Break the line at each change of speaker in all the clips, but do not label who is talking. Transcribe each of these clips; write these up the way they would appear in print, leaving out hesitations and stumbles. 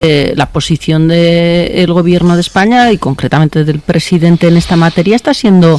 la posición del gobierno de España y concretamente del presidente en esta materia está siendo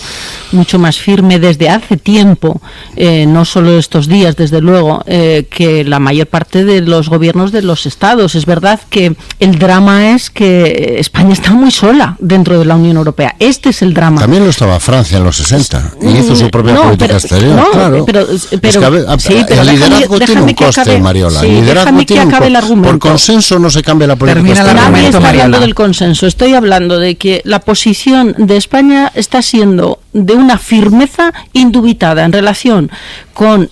mucho más firme desde hace tiempo, no solo estos días, desde luego, que la mayor parte de los gobiernos de los estados. Es verdad que el drama es que España está muy sola dentro de la Unión Europea. Este es el drama.
También lo estaba Francia en los 60 y hizo su propia política exterior.
No,
claro.
Pero
el liderazgo tiene un coste, Mariola.
Sí,
el liderazgo tiene un coste. Por consenso no se cambia la política exterior.
Nadie está hablando del consenso. Estoy hablando de que la posición de España está siendo de una firmeza indubitada en relación con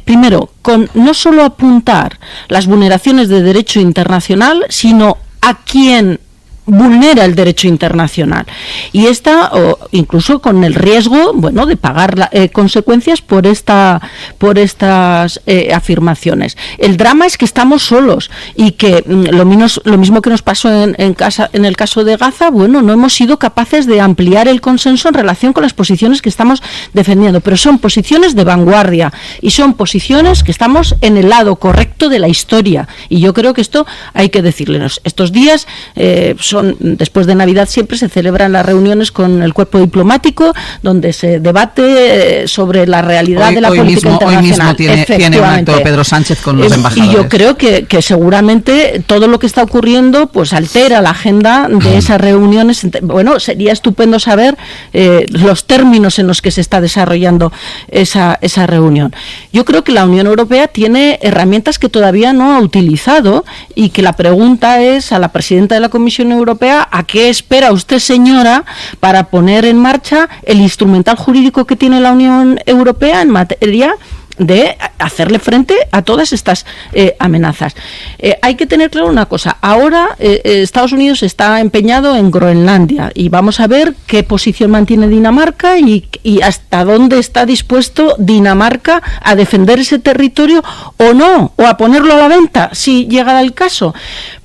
primero, con no solo apuntar las vulneraciones de derecho internacional, sino a quien vulnera el derecho internacional, y incluso con el riesgo, de pagar consecuencias por estas afirmaciones. El drama es que estamos solos y que lo mismo que nos pasó en el caso de Gaza, no hemos sido capaces de ampliar el consenso en relación con las posiciones que estamos defendiendo, pero son posiciones de vanguardia y son posiciones que estamos en el lado correcto de la historia, y yo creo que esto hay que decirles. Estos días después de Navidad siempre se celebran las reuniones con el cuerpo diplomático donde se debate sobre la realidad de la política internacional.
Hoy mismo tiene un acto Pedro Sánchez con los embajadores.
Y yo creo que seguramente todo lo que está ocurriendo pues altera la agenda de esas reuniones. Sería estupendo saber los términos en los que se está desarrollando esa reunión. Yo creo que la Unión Europea tiene herramientas que todavía no ha utilizado, y que la pregunta es a la presidenta de la Comisión Europea: ¿a qué espera usted, señora, para poner en marcha el instrumental jurídico que tiene la Unión Europea en materia de hacerle frente a todas estas amenazas? Hay que tener claro una cosa. Ahora Estados Unidos está empeñado en Groenlandia, y vamos a ver qué posición mantiene Dinamarca y hasta dónde está dispuesto Dinamarca a defender ese territorio o no, o a ponerlo a la venta si llegara el caso.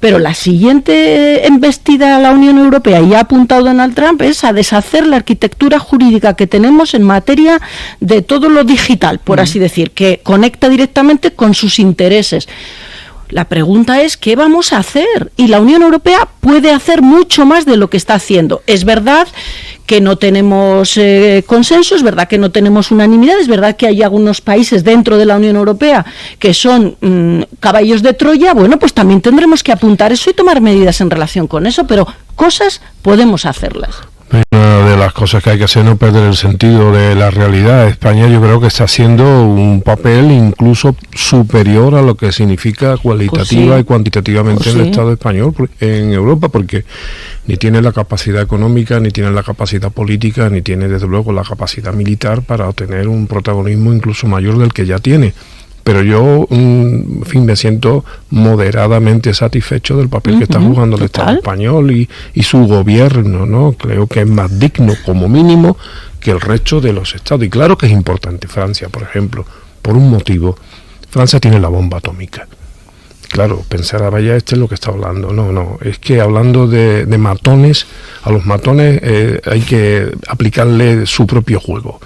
Pero la siguiente embestida a la Unión Europea, y ha apuntado Donald Trump, es a deshacer la arquitectura jurídica que tenemos en materia de todo lo digital, por así decir, que conecta directamente con sus intereses. La pregunta es: ¿qué vamos a hacer? Y la Unión Europea puede hacer mucho más de lo que está haciendo. Es verdad que no tenemos consenso, es verdad que no tenemos unanimidad, es verdad que hay algunos países dentro de la Unión Europea que son caballos de Troya. Pues también tendremos que apuntar eso y tomar medidas en relación con eso, pero cosas podemos hacerlas.
Una de las cosas que hay que hacer es no perder el sentido de la realidad. España, yo creo que está haciendo un papel incluso superior a lo que significa cualitativa y cuantitativamente el Estado español en Europa, porque ni tiene la capacidad económica, ni tiene la capacidad política, ni tiene desde luego la capacidad militar para obtener un protagonismo incluso mayor del que ya tiene. Pero yo, me siento moderadamente satisfecho del papel que está jugando el Estado español y su gobierno, ¿no? Creo que es más digno, como mínimo, que el resto de los estados. Y claro que es importante. Francia, por ejemplo, por un motivo. Francia tiene la bomba atómica. Claro, pensar, vaya, es lo que está hablando. No, es que hablando de matones, a los matones hay que aplicarle su propio juego.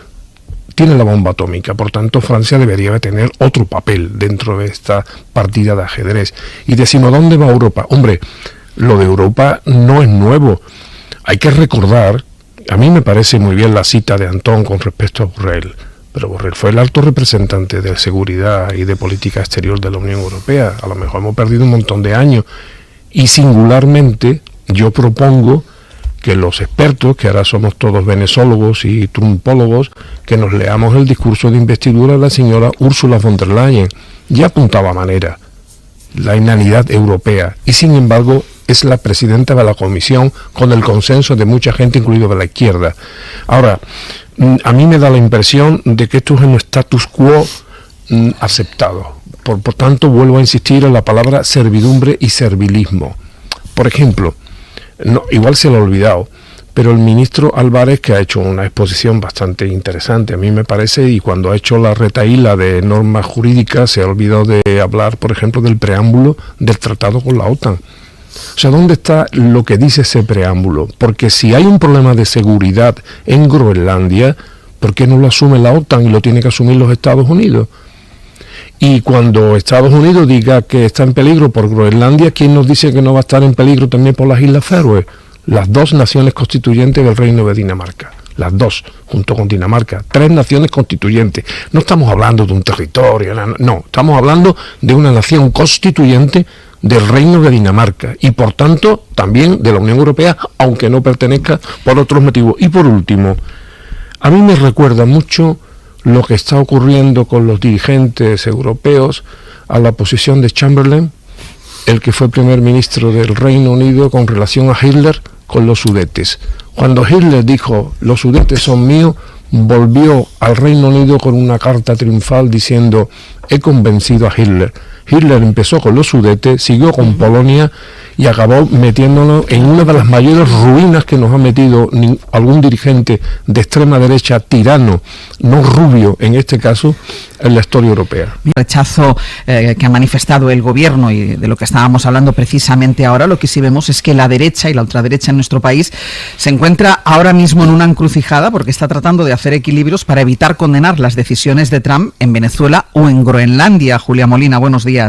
Tiene la bomba atómica, por tanto Francia debería tener otro papel dentro de esta partida de ajedrez. Y decimos, ¿dónde va Europa? Hombre, lo de Europa no es nuevo. Hay que recordar, a mí me parece muy bien la cita de Antón con respecto a Borrell, pero Borrell fue el alto representante de seguridad y de política exterior de la Unión Europea. A lo mejor hemos perdido un montón de años, y singularmente yo propongo que los expertos, que ahora somos todos venezólogos y trumpólogos, que nos leamos el discurso de investidura de la señora Ursula von der Leyen. Ya apuntaba manera la inanidad europea, y sin embargo es la presidenta de la Comisión con el consenso de mucha gente, incluido de la izquierda. Ahora, a mí me da la impresión de que esto es un status quo aceptado. Por tanto, vuelvo a insistir en la palabra servidumbre y servilismo. Por ejemplo, igual se lo he olvidado, pero el ministro Álvarez, que ha hecho una exposición bastante interesante, a mí me parece, y cuando ha hecho la retahíla de normas jurídicas, se ha olvidado de hablar, por ejemplo, del preámbulo del tratado con la OTAN. O sea, ¿dónde está lo que dice ese preámbulo? Porque si hay un problema de seguridad en Groenlandia, ¿por qué no lo asume la OTAN y lo tiene que asumir los Estados Unidos? Y cuando Estados Unidos diga que está en peligro por Groenlandia, ¿quién nos dice que no va a estar en peligro también por las Islas Feroe? Las dos naciones constituyentes del Reino de Dinamarca. Las dos, junto con Dinamarca. 3 naciones constituyentes. No estamos hablando de un territorio, no. Estamos hablando de una nación constituyente del Reino de Dinamarca y por tanto también de la Unión Europea, aunque no pertenezca por otros motivos. Y por último, a mí me recuerda mucho lo que está ocurriendo con los dirigentes europeos a la posición de Chamberlain, el que fue primer ministro del Reino Unido, con relación a Hitler con los Sudetes. Cuando Hitler dijo los Sudetes son míos, volvió al Reino Unido con una carta triunfal diciendo he convencido a Hitler. Hitler empezó con los Sudetes, siguió con Polonia y acabó metiéndonos en una de las mayores ruinas que nos ha metido algún dirigente de extrema derecha tirano, no rubio en este caso, en la historia europea.
El rechazo que ha manifestado el gobierno y de lo que estábamos hablando precisamente ahora, lo que sí vemos es que la derecha y la ultraderecha en nuestro país se encuentra ahora mismo en una encrucijada porque está tratando de hacer equilibrios para evitar condenar las decisiones de Trump en Venezuela o en Groenlandia. Julia Molina, buenos días.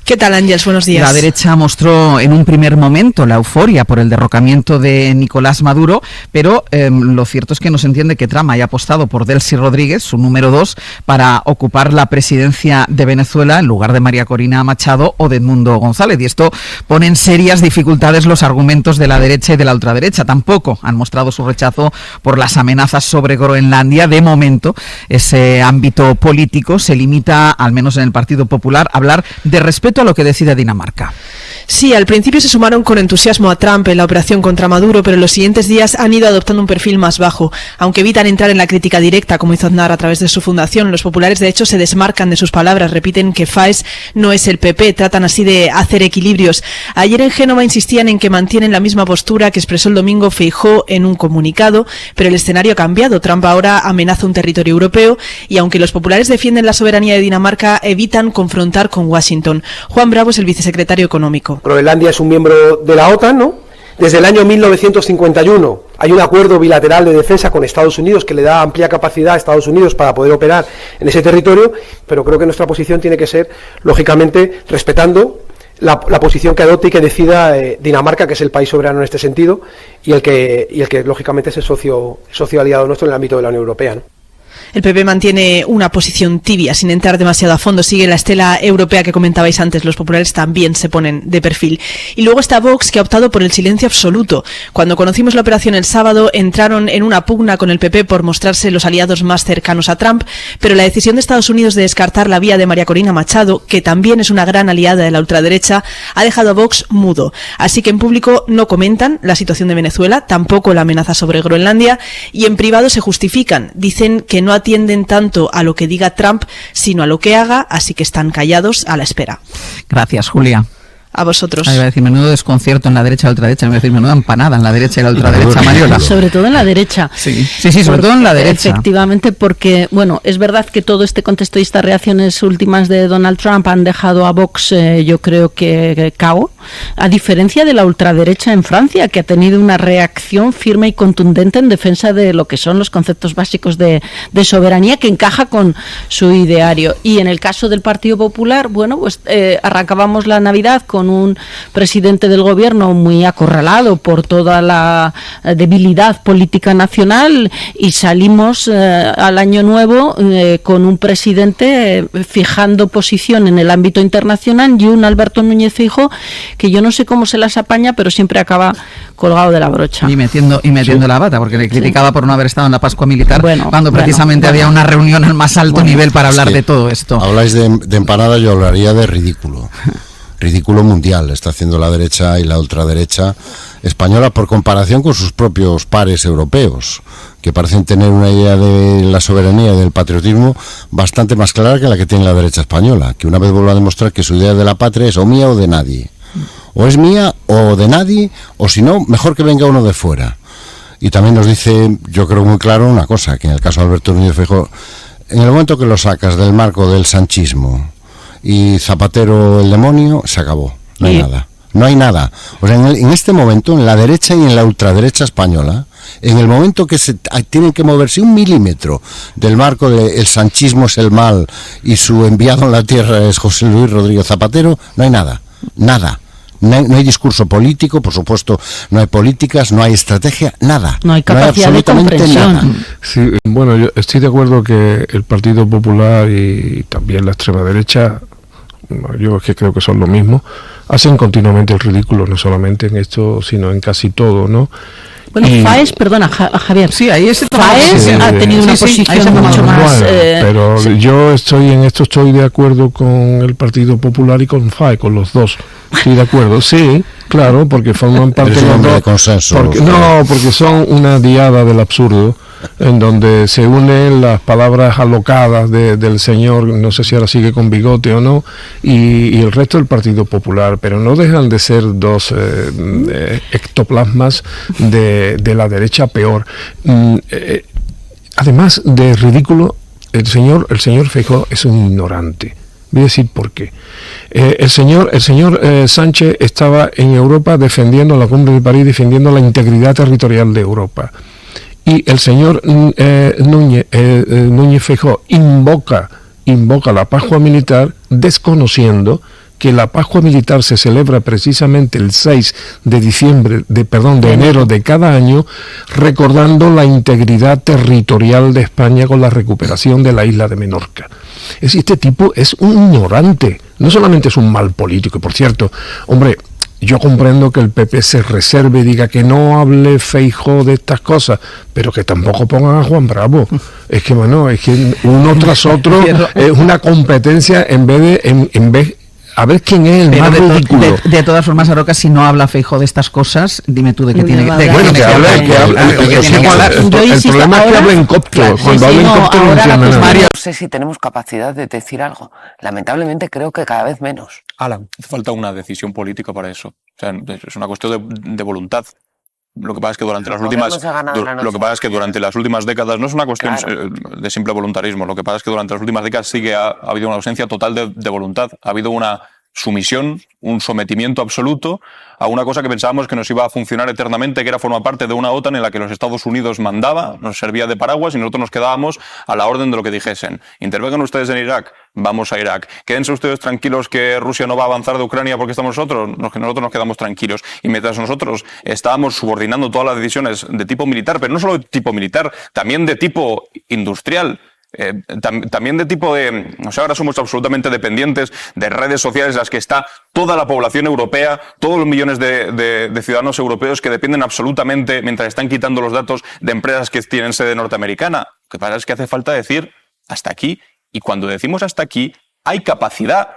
¿Qué tal, Ángels? Buenos días.
La derecha mostró en un primer momento la euforia por el derrocamiento de Nicolás Maduro, pero lo cierto es que no se entiende que Trump haya apostado por Delcy Rodríguez, su número 2, para ocupar la presidencia de Venezuela en lugar de María Corina Machado o de Edmundo González. Y esto pone en serias dificultades los argumentos de la derecha y de la ultraderecha. Tampoco han mostrado su rechazo por las amenazas sobre Groenlandia. De momento, ese ámbito político se limita, al menos en el Partido Popular, a hablar de respeto a lo que decide Dinamarca.
Sí, al principio se sumaron con entusiasmo a Trump en la operación contra Maduro, pero en los siguientes días han ido adoptando un perfil más bajo. Aunque evitan entrar en la crítica directa, como hizo Aznar a través de su fundación, los populares de hecho se desmarcan de sus palabras, repiten que FAES no es el PP, tratan así de hacer equilibrios. Ayer en Génova insistían en que mantienen la misma postura que expresó el domingo Feijóo en un comunicado, pero el escenario ha cambiado. Trump ahora amenaza un territorio europeo y aunque los populares defienden la soberanía de Dinamarca, evitan confrontar con Washington. Juan Bravo es el vicesecretario económico.
Groenlandia es un miembro de la OTAN, ¿no? Desde el año 1951 hay un acuerdo bilateral de defensa con Estados Unidos que le da amplia capacidad a Estados Unidos para poder operar en ese territorio, pero creo que nuestra posición tiene que ser, lógicamente, respetando la posición que adopte y que decida Dinamarca, que es el país soberano en este sentido, y el que lógicamente es el socio aliado nuestro en el ámbito de la Unión Europea, ¿no?
El PP mantiene una posición tibia, sin entrar demasiado a fondo. Sigue la estela europea que comentabais antes. Los populares también se ponen de perfil. Y luego está Vox, que ha optado por el silencio absoluto. Cuando conocimos la operación el sábado, entraron en una pugna con el PP por mostrarse los aliados más cercanos a Trump, pero la decisión de Estados Unidos de descartar la vía de María Corina Machado, que también es una gran aliada de la ultraderecha, ha dejado a Vox mudo. Así que en público no comentan la situación de Venezuela, tampoco la amenaza sobre Groenlandia, y en privado se justifican. Dicen que no atienden tanto a lo que diga Trump, sino a lo que haga, así que están callados a la espera.
Gracias, Julia.
A vosotros.
Iba a decir, menudo desconcierto en la derecha y la ultraderecha. Me iba a decir, menuda empanada en la derecha y la ultraderecha, Mariola.
Sobre todo en la derecha.
Sí, sobre todo en la derecha.
Efectivamente, porque, bueno, es verdad que todo este contexto y estas reacciones últimas de Donald Trump han dejado a Vox, yo creo que cao, a diferencia de la ultraderecha en Francia, que ha tenido una reacción firme y contundente en defensa de lo que son los conceptos básicos de soberanía, que encaja con su ideario. Y en el caso del Partido Popular, bueno, pues arrancábamos la Navidad con un presidente del gobierno muy acorralado por toda la debilidad política nacional y salimos al año nuevo con un presidente fijando posición en el ámbito internacional y un Alberto Núñez Feijóo que yo no sé cómo se las apaña, pero siempre acaba colgado de la brocha.
Y metiendo la bata, porque le criticaba por no haber estado en la Pascua Militar, cuando precisamente había una reunión al más alto nivel para hablar de todo esto.
Habláis de empanada, yo hablaría de ridículo. Ridículo mundial está haciendo la derecha y la ultraderecha española por comparación con sus propios pares europeos, que parecen tener una idea de la soberanía y del patriotismo bastante más clara que la que tiene la derecha española, que una vez vuelve a demostrar que su idea de la patria es o mía o de nadie. O es mía o de nadie, o si no, mejor que venga uno de fuera. Y también nos dice, yo creo muy claro una cosa, que en el caso de Alberto Núñez Feijóo, en el momento que lo sacas del marco del sanchismo y Zapatero el demonio, se acabó, no hay nada. O sea, en este momento, en la derecha y en la ultraderecha española, En el momento que tienen que moverse 1 milímetro del marco de el sanchismo es el mal y su enviado en la tierra es José Luis Rodríguez Zapatero, no hay nada. No hay discurso político, por supuesto, no hay políticas, no hay estrategia, nada.
No hay capacidad de comprensión.
Nada.
Sí, bueno, yo estoy de acuerdo que el Partido Popular y también la extrema derecha, yo es que creo que son lo mismo, hacen continuamente el ridículo, no solamente en esto, sino en casi todo, ¿no?
Bueno, Faes, perdona, Javier.
Sí, ahí ese
Faes ha tenido una posición mucho más...
pero yo estoy de acuerdo con el Partido Popular y con FAE, con los dos. Estoy de acuerdo, sí, claro, porque forman parte de los dos.
De consenso.
Porque son una diada del absurdo, en donde se unen las palabras alocadas del señor, no sé si ahora sigue con bigote o no, y el resto del Partido Popular, pero no dejan de ser dos ectoplasmas de la derecha peor. Además de ridículo, el señor Feijóo es un ignorante. Voy a decir por qué. El señor Sánchez estaba en Europa defendiendo la Cumbre de París, defendiendo la integridad territorial de Europa. Y el señor Núñez Feijóo invoca la Pascua Militar desconociendo que la Pascua Militar se celebra precisamente el 6 de enero de cada año, recordando la integridad territorial de España con la recuperación de la isla de Menorca. Es decir, este tipo es un ignorante, no solamente es un mal político, y por cierto, hombre, yo comprendo que el PP se reserve y diga que no hable Feijóo de estas cosas, pero que tampoco pongan a Juan Bravo. Es que bueno, es que uno tras otro es una competencia en vez a ver quién es el más ridículo.
De todas formas, Aroca, si no habla Feijóo de estas cosas, dime tú de qué tiene que hablar.
Bueno, que hable. El problema es que habla en copto. Cuando habla en copto no entiende nada.
No sé si tenemos capacidad de decir algo. Lamentablemente creo que cada vez menos.
Alan, hace falta una decisión política para eso. O sea, es una cuestión de voluntad. Lo que pasa es que durante las últimas décadas no es una cuestión de simple voluntarismo. Lo que pasa es que durante las últimas décadas sí que ha habido una ausencia total de voluntad. Ha habido una sumisión, un sometimiento absoluto a una cosa que pensábamos que nos iba a funcionar eternamente, que era formar parte de una OTAN en la que los Estados Unidos mandaba, nos servía de paraguas y nosotros nos quedábamos a la orden de lo que dijesen. Intervengan ustedes en Irak, vamos a Irak. Quédense ustedes tranquilos que Rusia no va a avanzar de Ucrania porque estamos nosotros nos quedamos tranquilos. Y mientras nosotros estábamos subordinando todas las decisiones de tipo militar, pero no solo de tipo militar, también de tipo industrial, también de tipo de... O sea, ahora somos absolutamente dependientes de redes sociales en las que está toda la población europea, todos los millones de ciudadanos europeos que dependen absolutamente, mientras están quitando los datos, de empresas que tienen sede norteamericana. Lo que pasa es que hace falta decir hasta aquí, y cuando decimos hasta aquí, hay capacidad.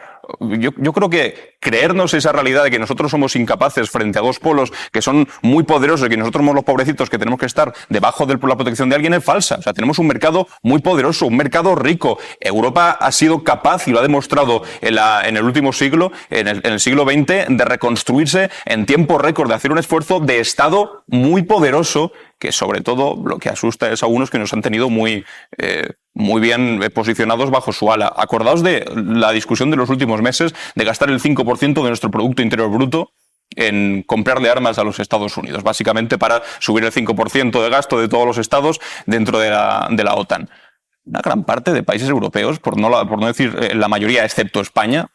Yo creo que creernos esa realidad de que nosotros somos incapaces frente a dos polos que son muy poderosos y que nosotros somos los pobrecitos que tenemos que estar debajo de la protección de alguien es falsa. O sea, tenemos un mercado muy poderoso, un mercado rico. Europa ha sido capaz, y lo ha demostrado en el último siglo, en el siglo XX, de reconstruirse en tiempo récord, de hacer un esfuerzo de Estado muy poderoso, que sobre todo lo que asusta es a unos que nos han tenido muy bien posicionados bajo su ala. Acordaos de la discusión de los últimos meses de gastar el 5% de nuestro Producto Interior Bruto en comprarle armas a los Estados Unidos, básicamente para subir el 5% de gasto de todos los estados dentro de la OTAN. Una gran parte de países europeos, por no decir la mayoría, excepto España,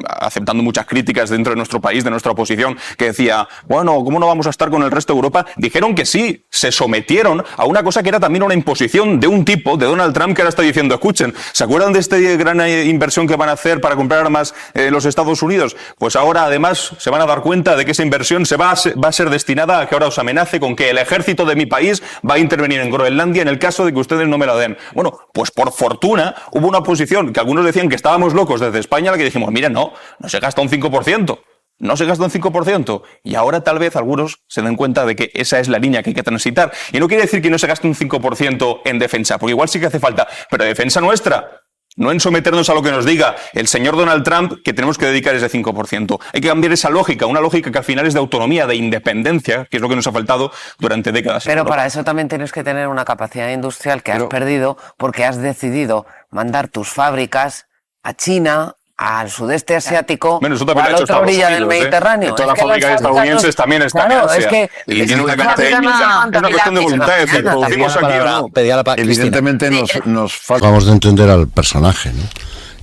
aceptando muchas críticas dentro de nuestro país, de nuestra oposición, que decía, bueno, ¿cómo no vamos a estar con el resto de Europa? Dijeron que sí, se sometieron a una cosa que era también una imposición de un tipo, de Donald Trump, que ahora está diciendo, escuchen, ¿se acuerdan de esta gran inversión que van a hacer para comprar armas los Estados Unidos? Pues ahora además se van a dar cuenta de que esa inversión va a ser destinada a que ahora os amenace con que el ejército de mi país va a intervenir en Groenlandia en el caso de que ustedes no me la den. Bueno, pues por fortuna hubo una oposición que algunos decían que estábamos locos desde España, la que dijimos, mira, no se gasta un 5%, no se gasta un 5%, y ahora tal vez algunos se den cuenta de que esa es la línea que hay que transitar, y no quiere decir que no se gaste un 5% en defensa, porque igual sí que hace falta, pero defensa nuestra, no en someternos a lo que nos diga el señor Donald Trump que tenemos que dedicar ese 5%. Hay que cambiar esa lógica, una lógica que al final es de autonomía, de independencia, que es lo que nos ha faltado durante décadas.
Pero para eso también tienes que tener una capacidad industrial que has perdido porque has decidido mandar tus fábricas a China, al sudeste asiático
bueno, eso
o a la otra orilla del Mediterráneo.
Todas las fábricas estadounidenses también están en Asia.
Es que
y tiene una cuestión de voluntad, es decir, producimos aquí o no.
Evidentemente nos falta. Vamos de entender al personaje, ¿no?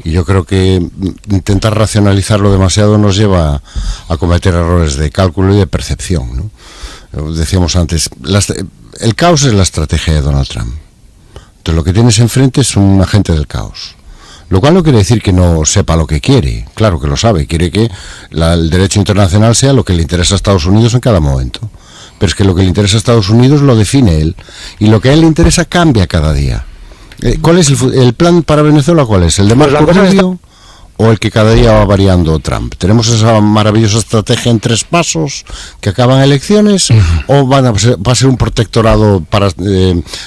Y yo creo que intentar racionalizarlo demasiado nos lleva a cometer errores de cálculo y de percepción, ¿no? Decíamos antes, el caos es la estrategia de Donald Trump. Entonces lo que tienes enfrente es un agente del caos. Lo cual no quiere decir que no sepa lo que quiere, claro que lo sabe, quiere que el derecho internacional sea lo que le interesa a Estados Unidos en cada momento. Pero es que lo que le interesa a Estados Unidos lo define él, y lo que a él le interesa cambia cada día. ¿Cuál es el plan para Venezuela? ¿Cuál es? ¿El de Marco Rubio o el que cada día va variando Trump? ¿Tenemos esa maravillosa estrategia en 3 pasos que acaban elecciones o va a ser un protectorado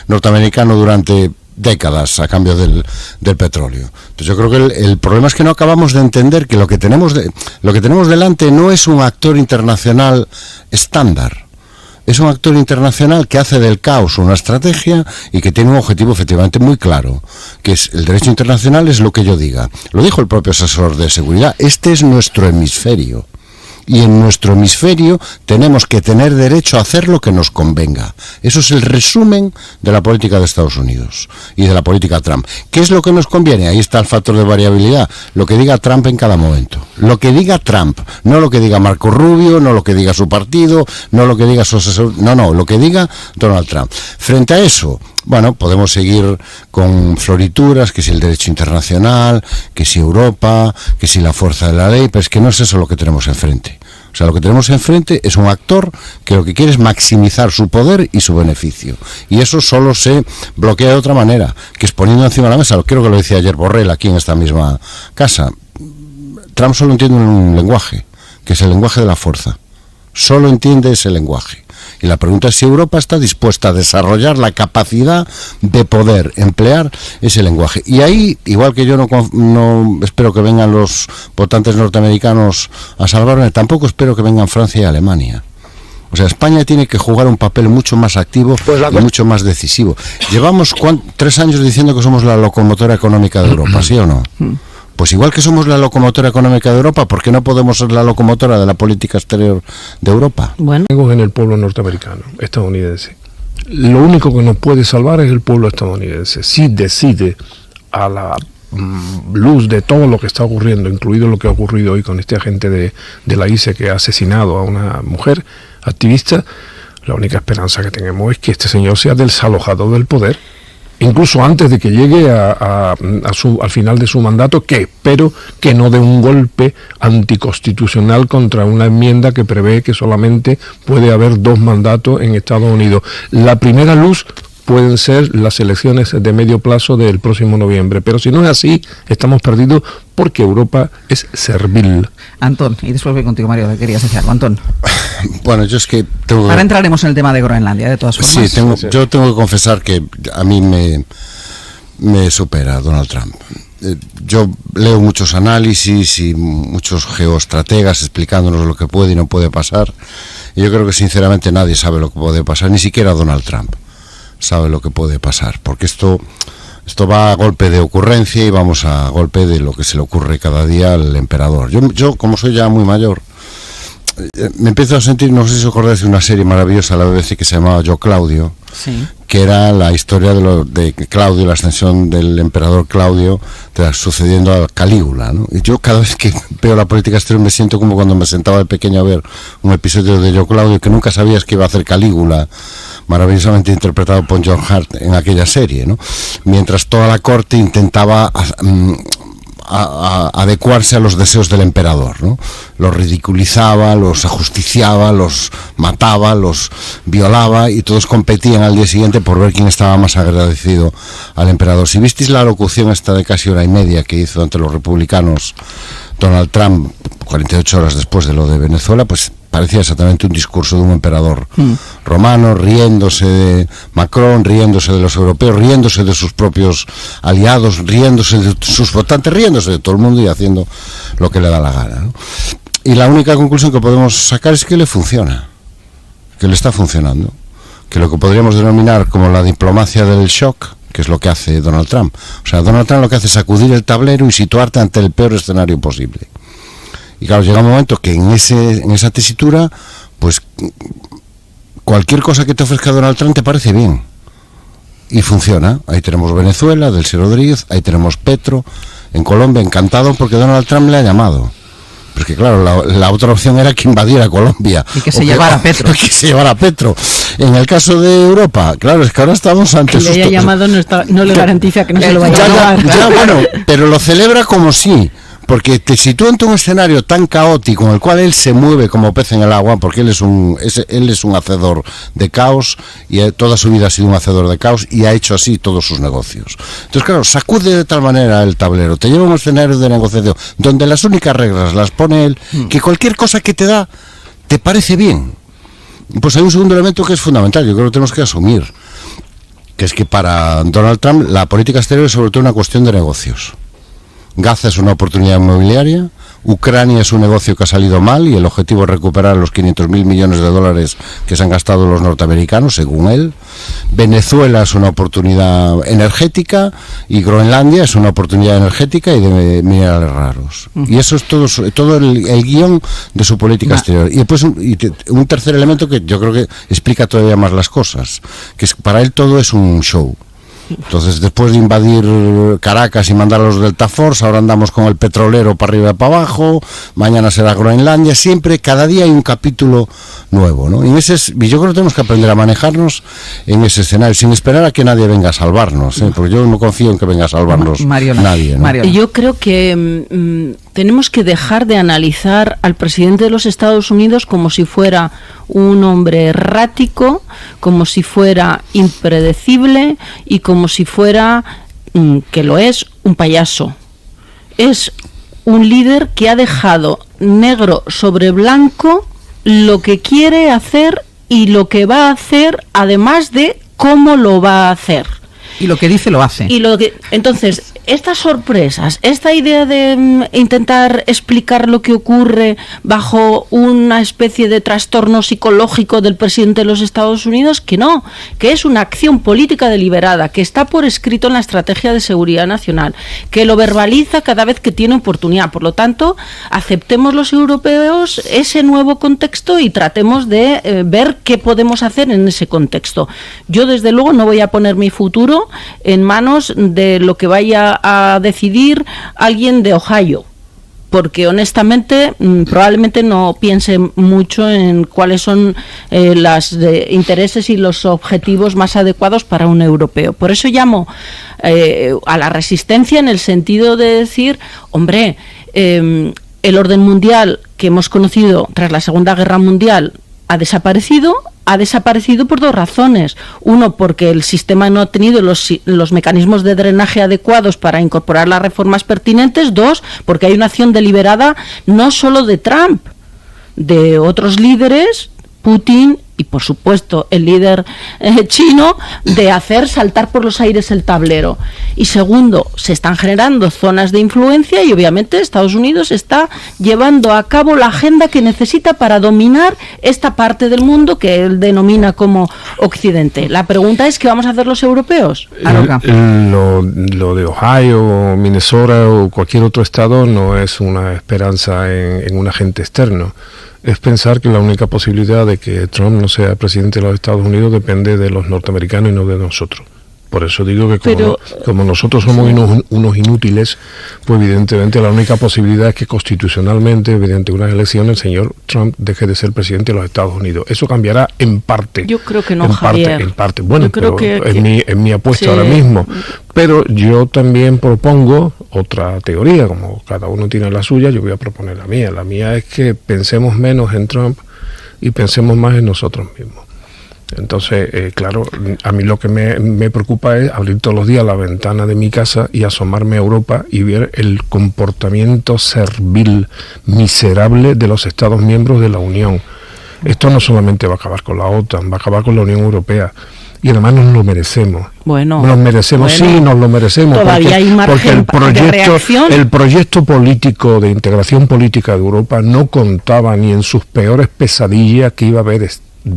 norteamericano durante décadas a cambio del petróleo? Entonces yo creo que el problema es que no acabamos de entender que lo que tenemos delante no es un actor internacional estándar. Es un actor internacional que hace del caos una estrategia y que tiene un objetivo efectivamente muy claro, que es el derecho internacional es lo que yo diga. Lo dijo el propio asesor de seguridad, este es nuestro hemisferio. Y en nuestro hemisferio tenemos que tener derecho a hacer lo que nos convenga. Eso es el resumen de la política de Estados Unidos y de la política Trump. ¿Qué es lo que nos conviene? Ahí está el factor de variabilidad. Lo que diga Trump en cada momento. Lo que diga Trump, no lo que diga Marco Rubio, no lo que diga su partido, no lo que diga su asesor, no, lo que diga Donald Trump. Frente a eso, bueno, podemos seguir con florituras, que si el derecho internacional, que si Europa, que si la fuerza de la ley, pero es que no es eso lo que tenemos enfrente. O sea, lo que tenemos enfrente es un actor que lo que quiere es maximizar su poder y su beneficio. Y eso solo se bloquea de otra manera, que es poniendo encima de la mesa, creo que lo decía ayer Borrell aquí en esta misma casa. Trump solo entiende un lenguaje, que es el lenguaje de la fuerza. Solo entiende ese lenguaje. Y la pregunta es si Europa está dispuesta a desarrollar la capacidad de poder emplear ese lenguaje. Y ahí, igual que yo no espero que vengan los votantes norteamericanos a salvarme, tampoco espero que vengan Francia y Alemania. O sea, España tiene que jugar un papel mucho más activo y mucho más decisivo. Llevamos 3 años diciendo que somos la locomotora económica de Europa, ¿sí o no? Pues igual que somos la locomotora económica de Europa, ¿por qué no podemos ser la locomotora de la política exterior de Europa?
Bueno, en el pueblo norteamericano, estadounidense. Lo único que nos puede salvar es el pueblo estadounidense. Si decide, a la luz de todo lo que está ocurriendo, incluido lo que ha ocurrido hoy con este agente de la ICE que ha asesinado a una mujer activista, la única esperanza que tenemos es que este señor sea desalojado del poder, incluso antes de que llegue al final de su mandato, que espero que no dé un golpe anticonstitucional contra una enmienda que prevé que solamente puede haber 2 mandatos en Estados Unidos. La primera luz pueden ser las elecciones de medio plazo del próximo noviembre, pero si no es así, estamos perdidos porque Europa es servil.
Antón, y después voy contigo, Mario, ¿qué querías decir algo, Antón?
Bueno, yo es que
ahora entraremos en el tema de Groenlandia, de todas formas.
Sí, yo tengo que confesar que a mí me supera Donald Trump. Yo leo muchos análisis y muchos geoestrategas explicándonos lo que puede y no puede pasar, y yo creo que sinceramente nadie sabe lo que puede pasar, ni siquiera Donald Trump sabe lo que puede pasar, porque esto va a golpe de ocurrencia y vamos a golpe de lo que se le ocurre cada día al emperador. Yo como soy ya muy mayor, me empiezo a sentir, no sé si os acordáis de una serie maravillosa de la BBC que se llamaba Yo Claudio, sí, que era la historia de Claudio, la ascensión del emperador Claudio sucediendo a Calígula, ¿no? Y yo cada vez que veo la política exterior me siento como cuando me sentaba de pequeño a ver un episodio de Yo Claudio, que nunca sabías que iba a hacer Calígula, maravillosamente interpretado por John Hart en aquella serie, ¿no? Mientras toda la corte intentaba adecuarse a los deseos del emperador, ¿no? Los ridiculizaba, los ajusticiaba, los mataba, los violaba, y todos competían al día siguiente por ver quién estaba más agradecido al emperador. Si visteis la locución esta de casi 1:30 que hizo ante los republicanos Donald Trump 48 horas después de lo de Venezuela, pues parecía exactamente un discurso de un emperador romano, riéndose de Macron, riéndose de los europeos, riéndose de sus propios aliados, riéndose de sus votantes, riéndose de todo el mundo y haciendo lo que le da la gana, ¿no? Y la única conclusión que podemos sacar es que le funciona, que le está funcionando, que lo que podríamos denominar como la diplomacia del shock, que es lo que hace Donald Trump. O sea, Donald Trump lo que hace es sacudir el tablero y situarte ante el peor escenario posible. Y claro, llega un momento que en esa tesitura, pues cualquier cosa que te ofrezca Donald Trump te parece bien. Y funciona. Ahí tenemos Venezuela, Delcy Rodríguez, ahí tenemos Petro, en Colombia, encantado porque Donald Trump le ha llamado. Porque claro, la otra opción era que invadiera Colombia.
Y que se llevara a Petro.
Que se llevara a Petro. En el caso de Europa, claro, es que ahora estamos ante...
Que le haya llamado no le garantiza que no se lo vaya a llevar.
Ya, bueno, pero lo celebra como sí. Porque te sitúa ante un escenario tan caótico en el cual él se mueve como pez en el agua, porque él es un hacedor de caos, y toda su vida ha sido un hacedor de caos, y ha hecho así todos sus negocios. Entonces, claro, sacude de tal manera el tablero, te lleva a un escenario de negociación, donde las únicas reglas las pone él, que cualquier cosa que te da, te parece bien. Pues hay un segundo elemento que es fundamental, yo creo que tenemos que asumir, que es que para Donald Trump la política exterior es sobre todo una cuestión de negocios. Gaza es una oportunidad inmobiliaria, Ucrania es un negocio que ha salido mal y el objetivo es recuperar los 500.000 millones de dólares que se han gastado los norteamericanos, según él. Venezuela es una oportunidad energética y Groenlandia es una oportunidad energética y de minerales raros. Y eso es todo el guión de su política exterior. Y después un tercer elemento que yo creo que explica todavía más las cosas, que es para él todo es un show. Entonces, después de invadir Caracas y mandar a los Delta Force, ahora andamos con el petrolero para arriba y para abajo, mañana será Groenlandia, siempre, cada día hay un capítulo nuevo, ¿no? Y yo creo que tenemos que aprender a manejarnos en ese escenario, sin esperar a que nadie venga a salvarnos, ¿eh? Porque yo no confío en que venga a salvarnos nadie, ¿no?
Yo creo que tenemos que dejar de analizar al presidente de los Estados Unidos como si fuera un hombre errático, como si fuera impredecible y como si fuera, que lo es, un payaso. Es un líder que ha dejado negro sobre blanco lo que quiere hacer y lo que va a hacer, además de cómo lo va a hacer.
Y lo que dice lo hace.
Entonces, estas sorpresas, esta idea de intentar explicar lo que ocurre bajo una especie de trastorno psicológico del presidente de los Estados Unidos, que no, que es una acción política deliberada, que está por escrito en la Estrategia de Seguridad Nacional, que lo verbaliza cada vez que tiene oportunidad. Por lo tanto, aceptemos los europeos ese nuevo contexto y tratemos de ver qué podemos hacer en ese contexto. Yo, desde luego, no voy a poner mi futuro en manos de lo que vaya a decidir alguien de Ohio, porque honestamente probablemente no piense mucho en cuáles son los intereses y los objetivos más adecuados para un europeo. Por eso llamo a la resistencia en el sentido de decir, hombre, el orden mundial que hemos conocido tras la Segunda Guerra Mundial ha desaparecido por dos razones. Uno, porque el sistema no ha tenido los mecanismos de drenaje adecuados para incorporar las reformas pertinentes. Dos, porque hay una acción deliberada no solo de Trump, de otros líderes, Putin y por supuesto el líder chino, de hacer saltar por los aires el tablero. Y segundo, se están generando zonas de influencia y obviamente Estados Unidos está llevando a cabo la agenda que necesita para dominar esta parte del mundo que él denomina como Occidente. La pregunta es, ¿qué vamos a hacer los europeos?
Lo de Ohio, Minnesota o cualquier otro estado no es una esperanza en un agente externo. Es pensar que la única posibilidad de que Trump no sea presidente de los Estados Unidos depende de los norteamericanos y no de nosotros. Por eso digo que como nosotros somos unos inútiles, pues evidentemente la única posibilidad es que constitucionalmente, mediante unas elecciones, el señor Trump deje de ser presidente de los Estados Unidos. Eso cambiará en parte.
Yo creo que no,
en parte. Bueno, pero es mi apuesta ahora mismo. Pero yo también propongo otra teoría, como cada uno tiene la suya, yo voy a proponer la mía. La mía es que pensemos menos en Trump y pensemos más en nosotros mismos. Entonces, claro, a mí lo que me preocupa es abrir todos los días la ventana de mi casa y asomarme a Europa y ver el comportamiento servil, miserable de los Estados miembros de la Unión. Esto no solamente va a acabar con la OTAN, va a acabar con la Unión Europea. Y además nos lo merecemos. Nos merecemos.
Todavía hay margen
porque el proyecto político de integración política de Europa no contaba ni en sus peores pesadillas que iba a haber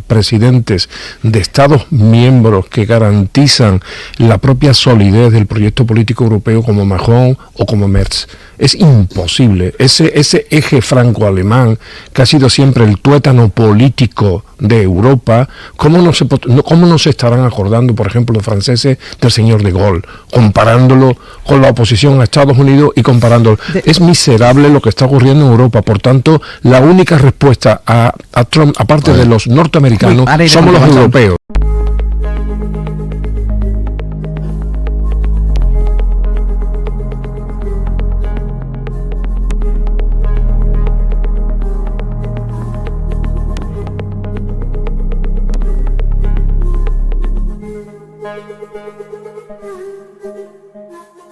presidentes de Estados miembros que garantizan la propia solidez del proyecto político europeo como Macron o como Merz. Es imposible. Ese eje franco-alemán, que ha sido siempre el tuétano político de Europa, ¿cómo no se estarán acordando, por ejemplo, los franceses del señor de Gaulle, comparándolo con la oposición a Estados Unidos y comparándolo? Es miserable lo que está ocurriendo en Europa. Por tanto, la única respuesta a Trump, aparte de los norteamericanos, somos los europeos.